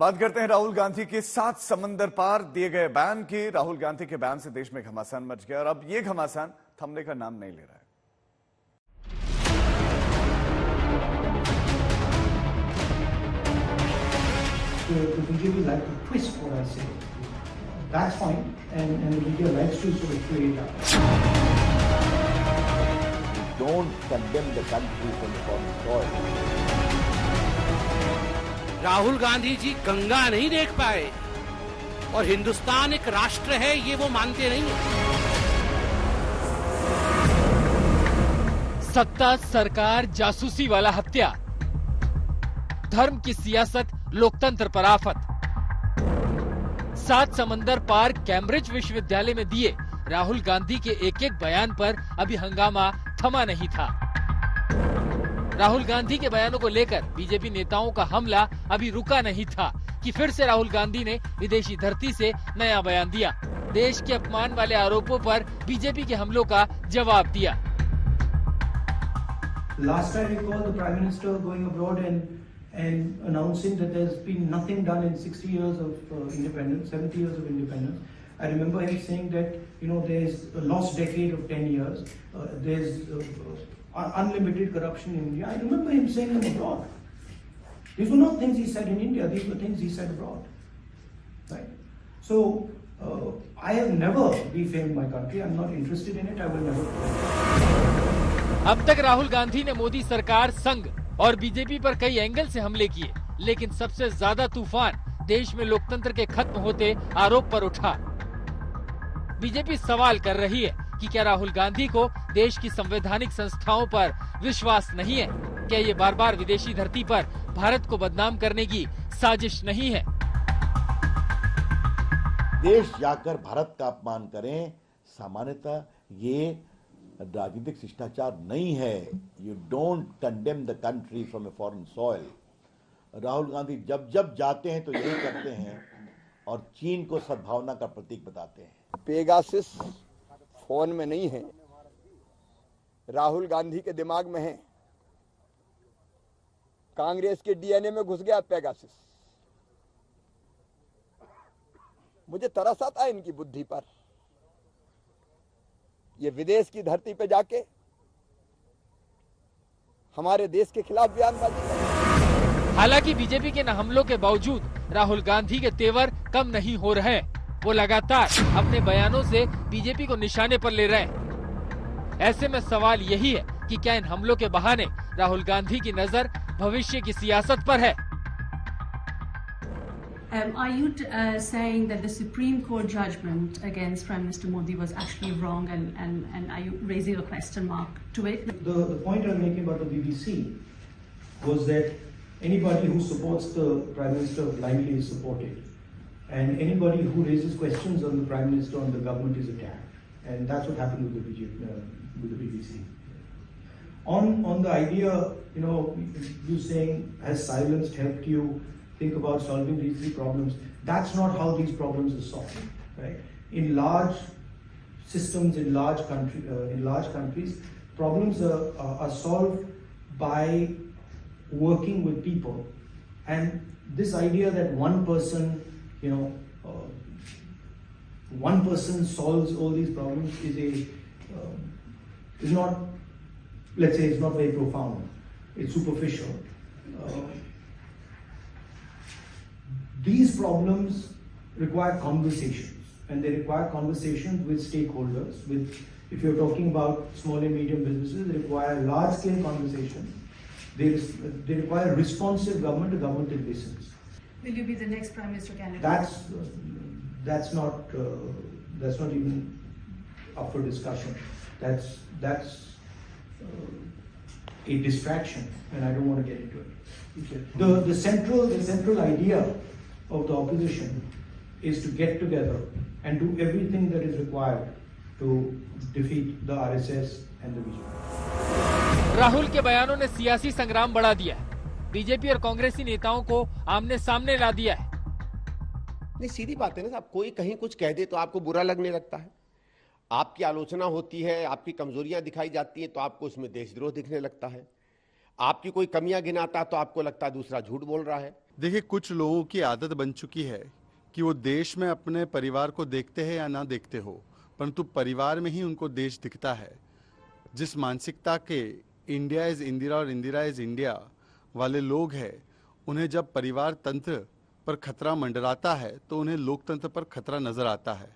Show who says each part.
Speaker 1: बात करते हैं राहुल गांधी के 7 समंदर पार दिए गए बयान की। राहुल गांधी के बयान से देश में घमासान मच गया और अब ये घमासान थमने का नाम नहीं ले रहा है।
Speaker 2: The BJP like to twist what I say. That's fine, and the media likes to sort of play it out.
Speaker 3: Don't condemn the country from foreign soil.
Speaker 4: Rahul Gandhi ji Ganga नहीं देख पाए और हिंदुस्तान एक राष्ट्र है ये वो मानते नहीं है।
Speaker 5: सत्ता, सरकार, जासूसी वाला हत्या, धर्म की सियासत, लोकतंत्र पर आफत। 7 समंदर पार कैम्ब्रिज विश्वविद्यालय में दिए राहुल गांधी के एक एक बयान पर अभी हंगामा थमा नहीं था। राहुल गांधी के बयानों को लेकर बीजेपी नेताओं का हमला अभी रुका नहीं था कि फिर से राहुल गांधी ने विदेशी धरती से नया बयान दिया। देश के अपमान वाले आरोपों पर बीजेपी के हमलों का जवाब दिया।
Speaker 2: Last I recall the Prime Minister going abroad and announcing that there's been nothing done in 60 years of independence, 70 years of independence. I remember him saying that, there's a lost decade of 10 years. There's unlimited corruption in India. I remember him saying them abroad. These were not things he said in India. These were things he said abroad. Right? So, I have never defamed my country. I'm not interested in it. I will never.
Speaker 5: अब तक राहुल गांधी ने मोदी सरकार, संघ और BJP पर कई angle से हमले किए, लेकिन सबसे ज्यादा तूफान देश में लोकतंत्र के खत्म होते आरोप पर उठा। बीजेपी सवाल कर रही है कि क्या राहुल गांधी को देश की संवैधानिक संस्थाओं पर विश्वास नहीं है? क्या ये बार बार विदेशी धरती पर भारत को बदनाम करने की साजिश नहीं है?
Speaker 3: देश जाकर भारत का अपमान करें, सामान्यतः ये राजनीतिक शिष्टाचार नहीं है। You don't condemn the country from a foreign soil. Rahul Gandhi जब जब जाते हैं तो यही करते हैं और चीन को सद्भावना का प्रतीक बताते हैं।
Speaker 6: पेगासस फोन में नहीं है, राहुल गांधी के दिमाग में है। कांग्रेस के डीएनए में घुस गया पेगासस। मुझे तरस आता है इनकी बुद्धि पर। ये विदेश की धरती पे जाके हमारे देश के खिलाफ बयानबाजी कर।
Speaker 5: हालांकि बीजेपी के न हमलों के बावजूद राहुल गांधी के तेवर कम नहीं हो रहे हैं। वो लगातार अपने बयानों से बीजेपी को निशाने पर ले रहे हैं। ऐसे में सवाल यही है कि क्या इन हमलों के बहाने राहुल गांधी की नजर भविष्य की सियासत पर है?
Speaker 7: Are you saying that the Supreme Court judgment against Prime Minister Modi was actually wrong, and are you raising a question mark to it?
Speaker 2: The point I'm making about the BBC was that anybody who supports the Prime Minister blindly is supported, and anybody who raises questions on the Prime Minister, on the government, is attacked, and that's what happened with the BBC. On the idea, you saying has silence helped you think about solving these 3 problems? That's not how these problems are solved, right? In large systems, in large countries, problems are solved by working with people. And this idea that one person solves all these problems is not, let's say, it's not very profound. It's superficial. These problems require conversations, and they require conversations with stakeholders. If you're talking about small and medium businesses, they require large-scale conversations. They require responsive government, a government that listens.
Speaker 7: Will you be the next Prime Minister candidate?
Speaker 2: That's not even up for discussion. That's a distraction, and I don't want to get into it. The central idea of the opposition is to get together and do everything that is required to defeat the RSS and the BJP.
Speaker 5: Rahul के बयानों ने सियासी संग्राम बढ़ा दिया है। BJP और कांग्रेसी नेताओं को आमने सामने ला दिया है।
Speaker 8: नहीं, सीधी बात है ना साहब, कोई कहीं कुछ कह दे तो आपको बुरा लगने लगता है। आपकी आलोचना होती है, आपकी कमजोरियां दिखाई जाती हैं तो आपको उसमें देशद्रोह दिखने लगता है। आपकी कोई कमियां गिनाता तो आपको लगता है दूसरा झूठ बोल रहा है।
Speaker 9: देखिए, कुछ लोगों की आदत बन चुकी है कि वो देश में अपने परिवार को देखते हैं या ना देखते हो, परंतु परिवार में ही उनको देश दिखता है। जिस मानसिकता के इंडिया इज इंदिरा और इंदिरा इज इंडिया वाले लोग हैं, उन्हें जब परिवार तंत्र पर खतरा मंडराता है तो उन्हें लोकतंत्र पर खतरा नजर आता है।